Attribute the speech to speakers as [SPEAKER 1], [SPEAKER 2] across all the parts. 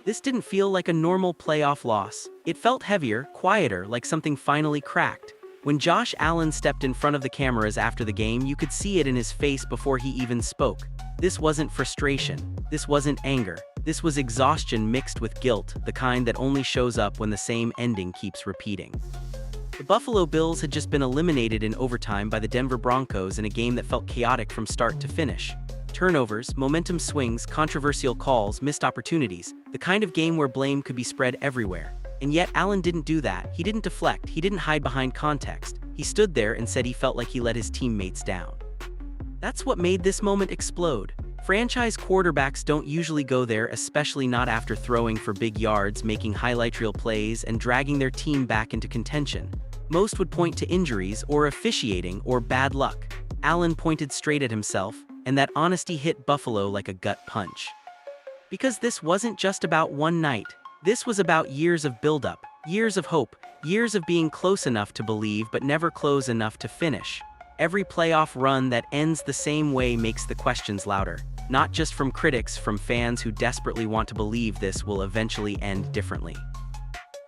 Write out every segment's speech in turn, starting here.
[SPEAKER 1] This didn't feel like a normal playoff loss. It felt heavier, quieter, like something finally cracked. When Josh Allen stepped in front of the cameras after the game, you could see it in his face before he even spoke. This wasn't frustration. This wasn't anger. This was exhaustion mixed with guilt, the kind that only shows up when the same ending keeps repeating. The Buffalo Bills had just been eliminated in overtime by the Denver Broncos in a game that felt chaotic from start to finish. Turnovers, momentum swings, controversial calls, missed opportunities, the kind of game where blame could be spread everywhere. And yet Allen didn't do that. He didn't deflect. He didn't hide behind context. He stood there and said he felt like he let his teammates down. That's what made this moment explode. Franchise quarterbacks don't usually go there, especially not after throwing for big yards, making highlight reel plays, and dragging their team back into contention. Most would point to injuries or officiating or bad luck. Allen pointed straight at himself, and that honesty hit Buffalo like a gut punch. Because this wasn't just about one night. This was about years of buildup, years of hope, years of being close enough to believe but never close enough to finish. Every playoff run that ends the same way makes the questions louder, not just from critics, from fans who desperately want to believe this will eventually end differently.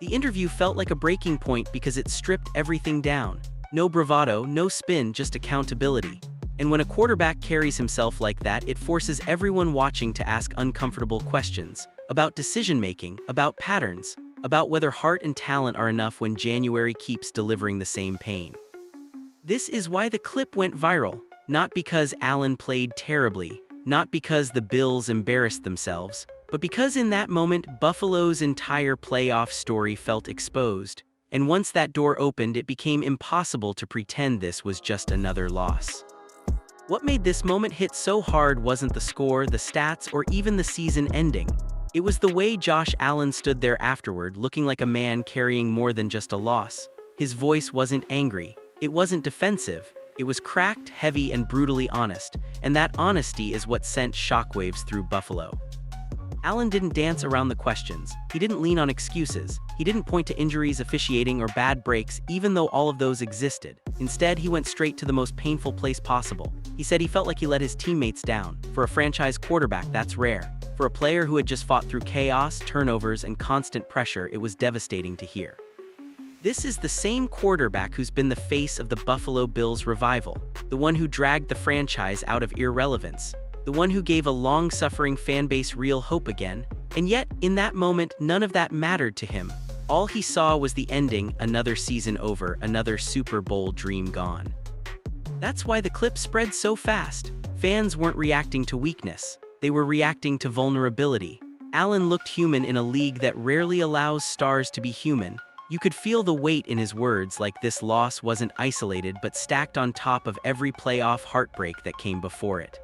[SPEAKER 1] The interview felt like a breaking point because it stripped everything down. No bravado, no spin, just accountability. And when a quarterback carries himself like that, it forces everyone watching to ask uncomfortable questions about decision-making, about patterns, about whether heart and talent are enough when January keeps delivering the same pain. This is why the clip went viral, not because Allen played terribly, not because the Bills embarrassed themselves, but because in that moment Buffalo's entire playoff story felt exposed. And once that door opened, it became impossible to pretend this was just another loss. What made this moment hit so hard wasn't the score, the stats, or even the season ending. It was the way Josh Allen stood there afterward, looking like a man carrying more than just a loss. His voice wasn't angry. It wasn't defensive. It was cracked, heavy, and brutally honest. And that honesty is what sent shockwaves through Buffalo. Allen didn't dance around the questions. He didn't lean on excuses. He didn't point to injuries, officiating, or bad breaks, even though all of those existed. Instead, he went straight to the most painful place possible. He said he felt like he let his teammates down. For a franchise quarterback, that's rare. For a player who had just fought through chaos, turnovers, and constant pressure, it was devastating to hear. This is the same quarterback who's been the face of the Buffalo Bills revival, the one who dragged the franchise out of irrelevance, the one who gave a long-suffering fanbase real hope again, and yet, in that moment, none of that mattered to him. All he saw was the ending, another season over, another Super Bowl dream gone. That's why the clip spread so fast. Fans weren't reacting to weakness. They were reacting to vulnerability. Allen looked human in a league that rarely allows stars to be human. You could feel the weight in his words, like this loss wasn't isolated but stacked on top of every playoff heartbreak that came before it.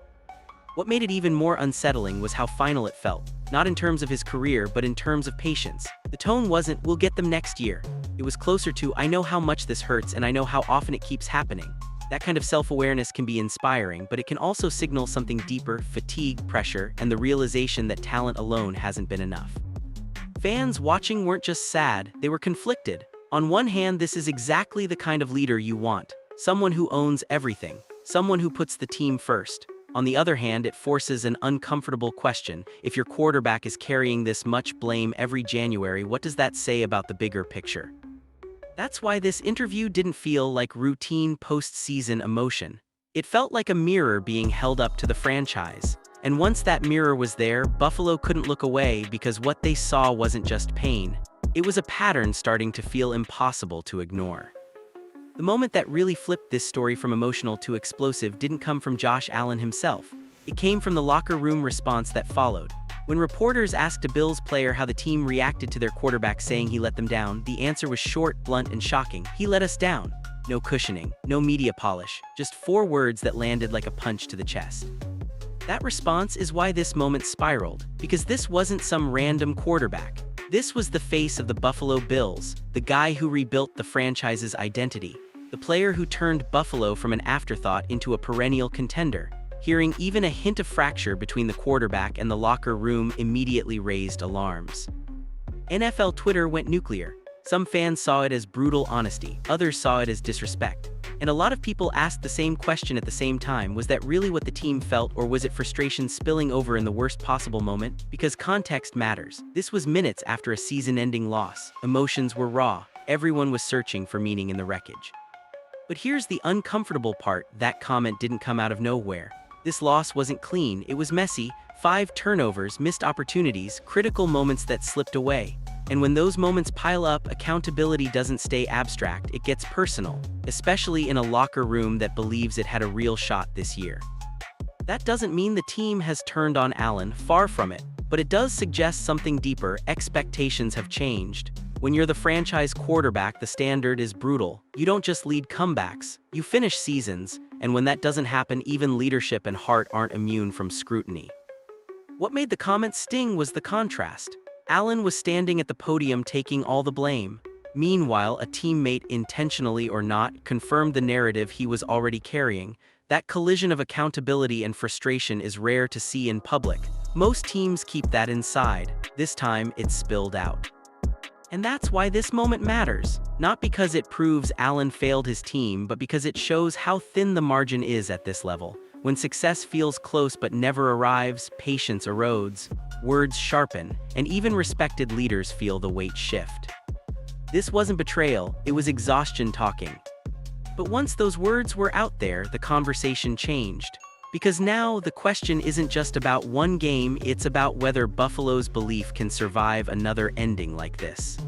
[SPEAKER 1] What made it even more unsettling was how final it felt, not in terms of his career but in terms of patience. The tone wasn't, "We'll get them next year." It was closer to, "I know how much this hurts and I know how often it keeps happening." That kind of self-awareness can be inspiring, but it can also signal something deeper: fatigue, pressure, and the realization that talent alone hasn't been enough. Fans watching weren't just sad, they were conflicted. On one hand, this is exactly the kind of leader you want. Someone who owns everything. Someone who puts the team first. On the other hand, it forces an uncomfortable question. If your quarterback is carrying this much blame every January, what does that say about the bigger picture? That's why this interview didn't feel like routine post-season emotion. It felt like a mirror being held up to the franchise. And once that mirror was there, Buffalo couldn't look away because what they saw wasn't just pain. It was a pattern starting to feel impossible to ignore. The moment that really flipped this story from emotional to explosive didn't come from Josh Allen himself. It came from the locker room response that followed. When reporters asked a Bills player how the team reacted to their quarterback saying he let them down, the answer was short, blunt, and shocking. "He let us down." No cushioning, no media polish, just 4 words that landed like a punch to the chest. That response is why this moment spiraled, because this wasn't some random quarterback. This was the face of the Buffalo Bills, the guy who rebuilt the franchise's identity, the player who turned Buffalo from an afterthought into a perennial contender. Hearing even a hint of fracture between the quarterback and the locker room immediately raised alarms. NFL Twitter went nuclear. Some fans saw it as brutal honesty, others saw it as disrespect. And a lot of people asked the same question at the same time: was that really what the team felt, or was it frustration spilling over in the worst possible moment? Because context matters. This was minutes after a season-ending loss. Emotions were raw. Everyone was searching for meaning in the wreckage. But here's the uncomfortable part: that comment didn't come out of nowhere. This loss wasn't clean, it was messy. 5 turnovers, missed opportunities, critical moments that slipped away. And when those moments pile up, accountability doesn't stay abstract, it gets personal, especially in a locker room that believes it had a real shot this year. That doesn't mean the team has turned on Allen, far from it, but it does suggest something deeper: expectations have changed. When you're the franchise quarterback, the standard is brutal. You don't just lead comebacks, you finish seasons, and when that doesn't happen, even leadership and heart aren't immune from scrutiny. What made the comment sting was the contrast. Allen was standing at the podium taking all the blame. Meanwhile, a teammate, intentionally or not, confirmed the narrative he was already carrying. That collision of accountability and frustration is rare to see in public. Most teams keep that inside. This time, it spilled out. And that's why this moment matters. Not because it proves Allen failed his team, but because it shows how thin the margin is at this level. When success feels close but never arrives, patience erodes, words sharpen, and even respected leaders feel the weight shift. This wasn't betrayal, it was exhaustion talking. But once those words were out there, the conversation changed. Because now the question isn't just about one game, it's about whether Buffalo's belief can survive another ending like this.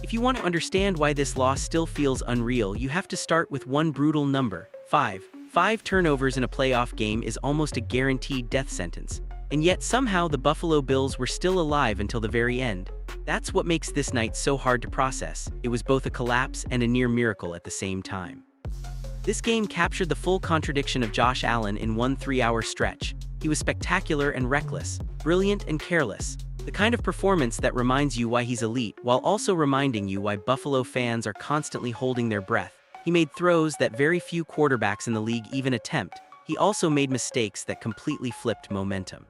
[SPEAKER 1] If you want to understand why this loss still feels unreal, you have to start with one brutal number: 5. 5 turnovers in a playoff game is almost a guaranteed death sentence. And yet somehow the Buffalo Bills were still alive until the very end. That's what makes this night so hard to process. It was both a collapse and a near miracle at the same time. This game captured the full contradiction of Josh Allen in one 3-hour stretch. He was spectacular and reckless, brilliant and careless. The kind of performance that reminds you why he's elite, while also reminding you why Buffalo fans are constantly holding their breath. He made throws that very few quarterbacks in the league even attempt. He also made mistakes that completely flipped momentum.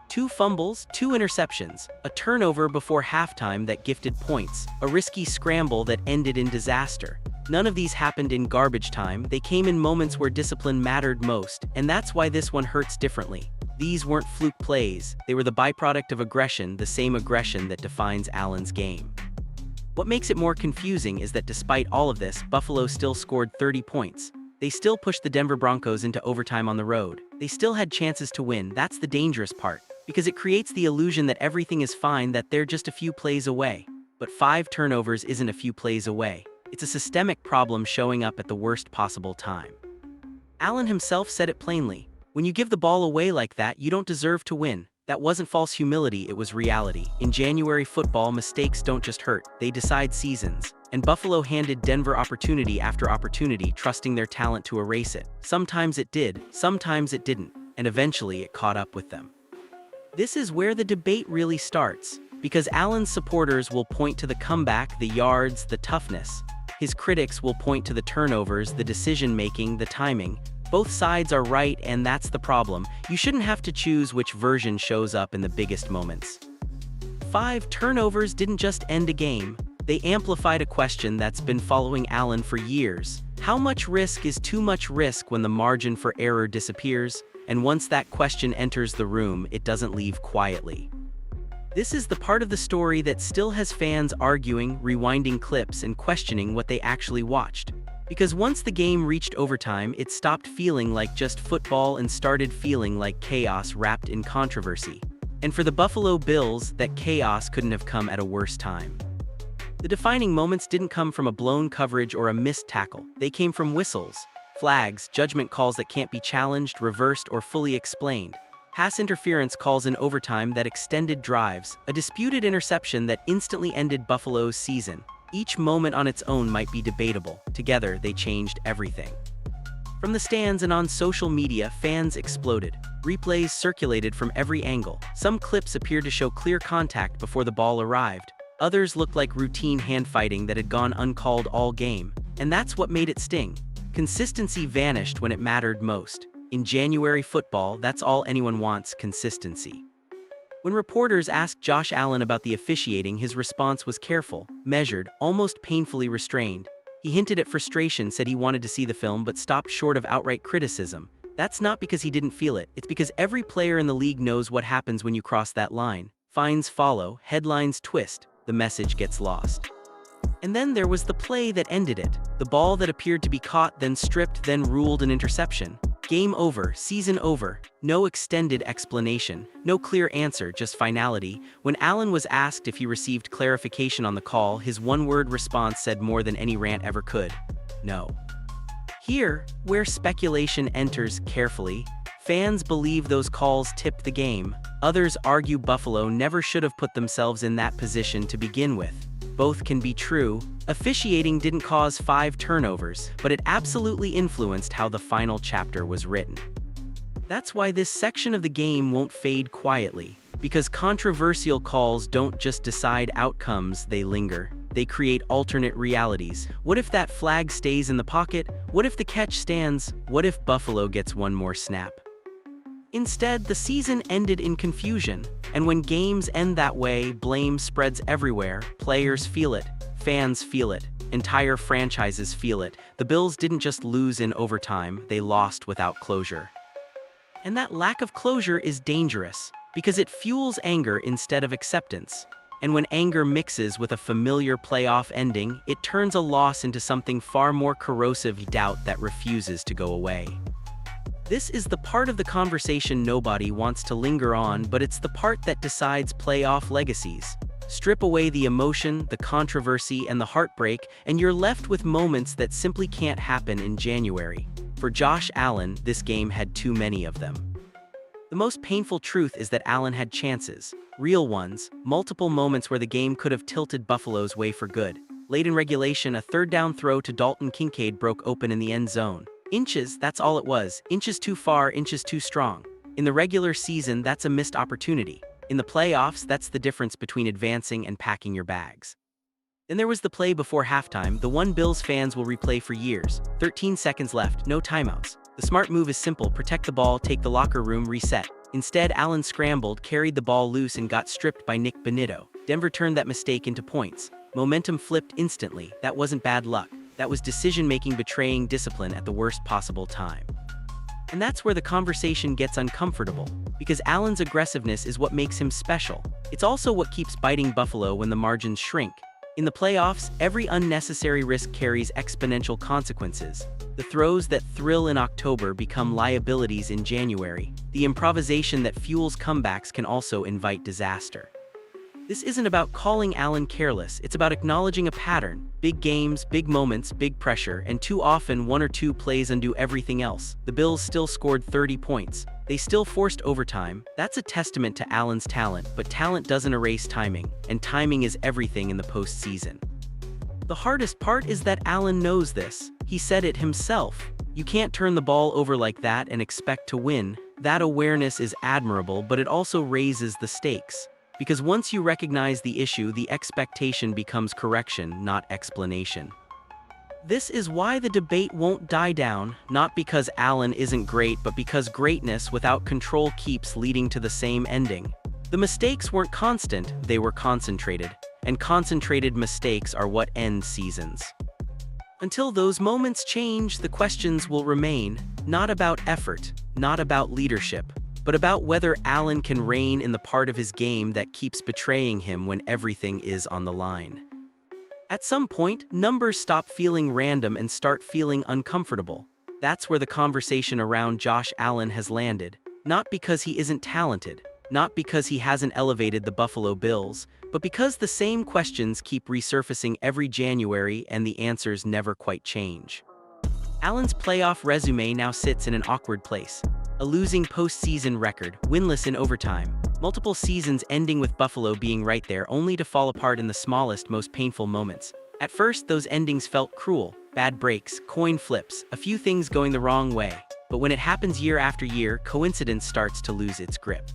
[SPEAKER 1] 2 fumbles, 2 interceptions, a turnover before halftime that gifted points, a risky scramble that ended in disaster. None of these happened in garbage time, they came in moments where discipline mattered most, and that's why this one hurts differently. These weren't fluke plays, they were the byproduct of aggression, the same aggression that defines Allen's game. What makes it more confusing is that despite all of this, Buffalo still scored 30 points. They still pushed the Denver Broncos into overtime on the road. They still had chances to win. That's the dangerous part, because it creates the illusion that everything is fine, that they're just a few plays away. But 5 turnovers isn't a few plays away. It's a systemic problem showing up at the worst possible time. Allen himself said it plainly: when you give the ball away like that, you don't deserve to win. That wasn't false humility, it was reality. In January football, mistakes don't just hurt, they decide seasons. And Buffalo handed Denver opportunity after opportunity, trusting their talent to erase it. Sometimes it did, sometimes it didn't, and eventually it caught up with them. This is where the debate really starts, because Allen's supporters will point to the comeback, the yards, the toughness. His critics will point to the turnovers, the decision-making, the timing. Both sides are right, and that's the problem. You shouldn't have to choose which version shows up in the biggest moments. 5 turnovers didn't just end a game. They amplified a question that's been following Allen for years. How much risk is too much risk when the margin for error disappears? And once that question enters the room, it doesn't leave quietly. This is the part of the story that still has fans arguing, rewinding clips, and questioning what they actually watched. Because once the game reached overtime, it stopped feeling like just football and started feeling like chaos wrapped in controversy. And for the Buffalo Bills, that chaos couldn't have come at a worse time. The defining moments didn't come from a blown coverage or a missed tackle. They came from whistles, flags, judgment calls that can't be challenged, reversed, or fully explained. Pass interference calls in overtime that extended drives, a disputed interception that instantly ended Buffalo's season. Each moment on its own might be debatable. Together, they changed everything. From the stands and on social media, fans exploded. Replays circulated from every angle. Some clips appeared to show clear contact before the ball arrived. Others looked like routine hand-fighting that had gone uncalled all game. And that's what made it sting. Consistency vanished when it mattered most. In January football, that's all anyone wants: consistency. When reporters asked Josh Allen about the officiating, his response was careful, measured, almost painfully restrained. He hinted at frustration, said he wanted to see the film but stopped short of outright criticism. That's not because he didn't feel it, it's because every player in the league knows what happens when you cross that line. Fines follow, headlines twist, the message gets lost. And then there was the play that ended it. The ball that appeared to be caught, then stripped, then ruled an interception. Game over, season over. No extended explanation, no clear answer, just finality. When Allen was asked if he received clarification on the call, his one-word response said more than any rant ever could: no. Here, where speculation enters carefully, fans believe those calls tipped the game. Others argue Buffalo never should have put themselves in that position to begin with. Both can be true. Officiating didn't cause 5 turnovers, but it absolutely influenced how the final chapter was written. That's why this section of the game won't fade quietly, because controversial calls don't just decide outcomes, they linger. They create alternate realities. What if that flag stays in the pocket? What if the catch stands? What if Buffalo gets one more snap? Instead, the season ended in confusion, and when games end that way, blame spreads everywhere. Players feel it, fans feel it, entire franchises feel it. The Bills didn't just lose in overtime, they lost without closure. And that lack of closure is dangerous, because it fuels anger instead of acceptance. And when anger mixes with a familiar playoff ending, it turns a loss into something far more corrosive: doubt that refuses to go away. This is the part of the conversation nobody wants to linger on, but it's the part that decides playoff legacies. Strip away the emotion, the controversy, and the heartbreak, and you're left with moments that simply can't happen in January. For Josh Allen, this game had too many of them. The most painful truth is that Allen had chances, real ones, multiple moments where the game could have tilted Buffalo's way for good. Late in regulation, a third-down throw to Dalton Kincaid broke open in the end zone. Inches, that's all it was. Inches too far, inches too strong. In the regular season, that's a missed opportunity. In the playoffs, that's the difference between advancing and packing your bags. Then there was the play before halftime, the one Bills fans will replay for years. 13 seconds left, no timeouts. The smart move is simple: protect the ball, take the locker room, reset. Instead, Allen scrambled, carried the ball loose, and got stripped by Nick Bonito. Denver turned that mistake into points. Momentum flipped instantly. That wasn't bad luck. That was decision-making betraying discipline at the worst possible time. And that's where the conversation gets uncomfortable, because Allen's aggressiveness is what makes him special. It's also what keeps biting Buffalo when the margins shrink. In the playoffs, every unnecessary risk carries exponential consequences. The throws that thrill in October become liabilities in January. The improvisation that fuels comebacks can also invite disaster. This isn't about calling Allen careless, it's about acknowledging a pattern. Big games, big moments, big pressure, and too often one or two plays undo everything else. The Bills still scored 30 points. They still forced overtime. That's a testament to Allen's talent, but talent doesn't erase timing, and timing is everything in the postseason. The hardest part is that Allen knows this. He said it himself. You can't turn the ball over like that and expect to win. That awareness is admirable, but it also raises the stakes. Because once you recognize the issue, the expectation becomes correction, not explanation. This is why the debate won't die down, not because Allen isn't great, but because greatness without control keeps leading to the same ending. The mistakes weren't constant, they were concentrated. And concentrated mistakes are what end seasons. Until those moments change, the questions will remain, not about effort, not about leadership, but about whether Allen can reign in the part of his game that keeps betraying him when everything is on the line. At some point, numbers stop feeling random and start feeling uncomfortable. That's where the conversation around Josh Allen has landed, not because he isn't talented, not because he hasn't elevated the Buffalo Bills, but because the same questions keep resurfacing every January and the answers never quite change. Allen's playoff resume now sits in an awkward place. A losing postseason record, winless in overtime, multiple seasons ending with Buffalo being right there only to fall apart in the smallest, most painful moments. At first, those endings felt cruel: bad breaks, coin flips, a few things going the wrong way. But when it happens year after year, coincidence starts to lose its grip.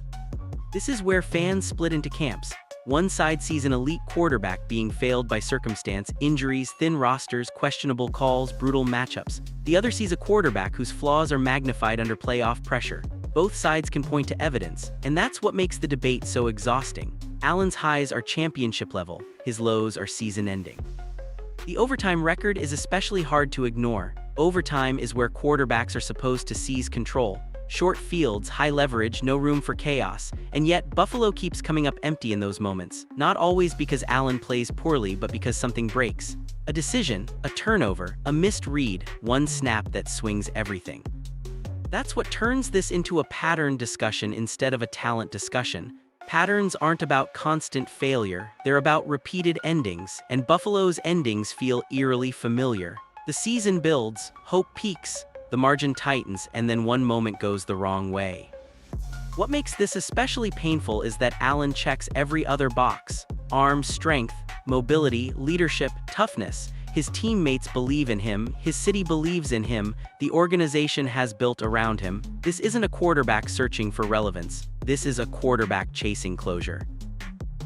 [SPEAKER 1] This is where fans split into camps. One side sees an elite quarterback being failed by circumstance, injuries, thin rosters, questionable calls, brutal matchups. The other sees a quarterback whose flaws are magnified under playoff pressure. Both sides can point to evidence, and that's what makes the debate so exhausting. Allen's highs are championship level, his lows are season-ending. The overtime record is especially hard to ignore. Overtime is where quarterbacks are supposed to seize control. Short fields, high leverage, no room for chaos, and yet Buffalo keeps coming up empty in those moments, not always because Allen plays poorly but because something breaks. A decision, a turnover, a missed read, one snap that swings everything. That's what turns this into a pattern discussion instead of a talent discussion. Patterns aren't about constant failure, they're about repeated endings, and Buffalo's endings feel eerily familiar. The season builds, hope peaks, the margin tightens, and then one moment goes the wrong way. What makes this especially painful is that Allen checks every other box: arm strength, mobility, leadership, toughness. His teammates believe in him, his city believes in him, the organization has built around him. This isn't a quarterback searching for relevance, this is a quarterback chasing closure.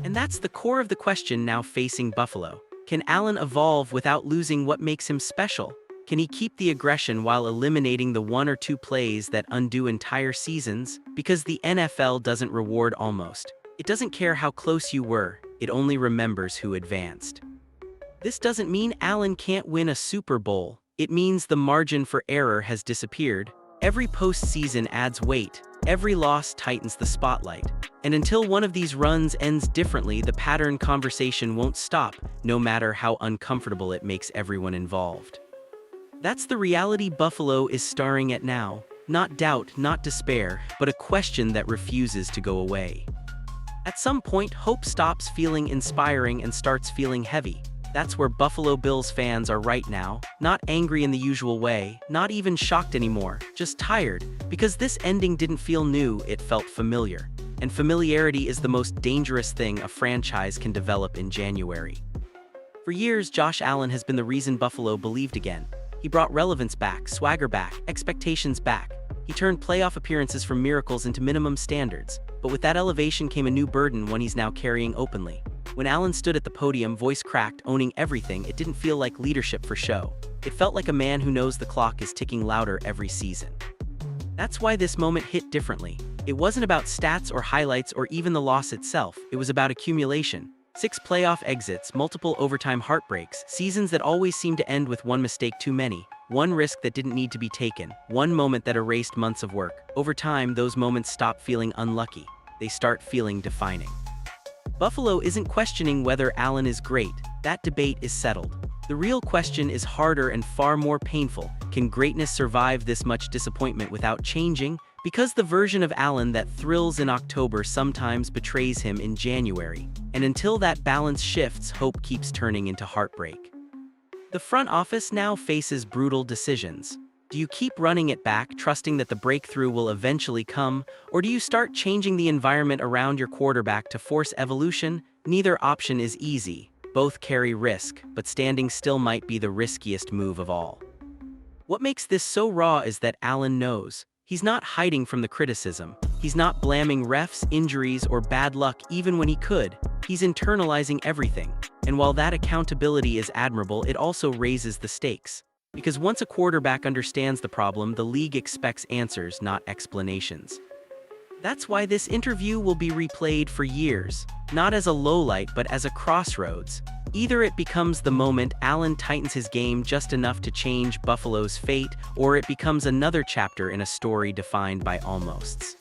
[SPEAKER 1] And that's the core of the question now facing Buffalo. Can Allen evolve without losing what makes him special? Can he keep the aggression while eliminating the one or two plays that undo entire seasons? Because the NFL doesn't reward almost. It doesn't care how close you were, it only remembers who advanced. This doesn't mean Allen can't win a Super Bowl. It means the margin for error has disappeared. Every postseason adds weight. Every loss tightens the spotlight. And until one of these runs ends differently, the pattern conversation won't stop, no matter how uncomfortable it makes everyone involved. That's the reality Buffalo is staring at now. Not doubt, not despair, but a question that refuses to go away. At some point, hope stops feeling inspiring and starts feeling heavy. That's where Buffalo Bills fans are right now, not angry in the usual way, not even shocked anymore, just tired, because this ending didn't feel new, it felt familiar. And familiarity is the most dangerous thing a franchise can develop in January. For years, Josh Allen has been the reason Buffalo believed again. He brought relevance back, swagger back, expectations back. He turned playoff appearances from miracles into minimum standards. But with that elevation came a new burden, one he's now carrying openly. When Allen stood at the podium, voice cracked, owning everything, it didn't feel like leadership for show. It felt like a man who knows the clock is ticking louder every season. That's why this moment hit differently. It wasn't about stats or highlights or even the loss itself, it was about accumulation. 6 playoff exits, multiple overtime heartbreaks, seasons that always seemed to end with one mistake too many, one risk that didn't need to be taken, one moment that erased months of work. Over time, those moments stop feeling unlucky. They start feeling defining. Buffalo isn't questioning whether Allen is great. That debate is settled. The real question is harder and far more painful. Can greatness survive this much disappointment without changing? Because the version of Allen that thrills in October sometimes betrays him in January. And until that balance shifts, hope keeps turning into heartbreak. The front office now faces brutal decisions. Do you keep running it back, trusting that the breakthrough will eventually come, or do you start changing the environment around your quarterback to force evolution? Neither option is easy. Both carry risk, but standing still might be the riskiest move of all. What makes this so raw is that Allen knows. He's not hiding from the criticism. He's not blaming refs, injuries, or bad luck even when he could. He's internalizing everything. And while that accountability is admirable, it also raises the stakes. Because once a quarterback understands the problem, the league expects answers, not explanations. That's why this interview will be replayed for years, not as a lowlight but as a crossroads. Either it becomes the moment Allen tightens his game just enough to change Buffalo's fate, or it becomes another chapter in a story defined by almosts.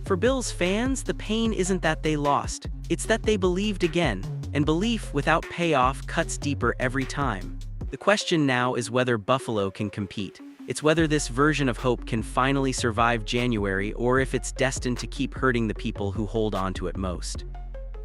[SPEAKER 1] For Bills fans, the pain isn't that they lost, it's that they believed again, and belief without payoff cuts deeper every time. The question now is whether Buffalo can compete. It's whether this version of hope can finally survive January, or if it's destined to keep hurting the people who hold on to it most.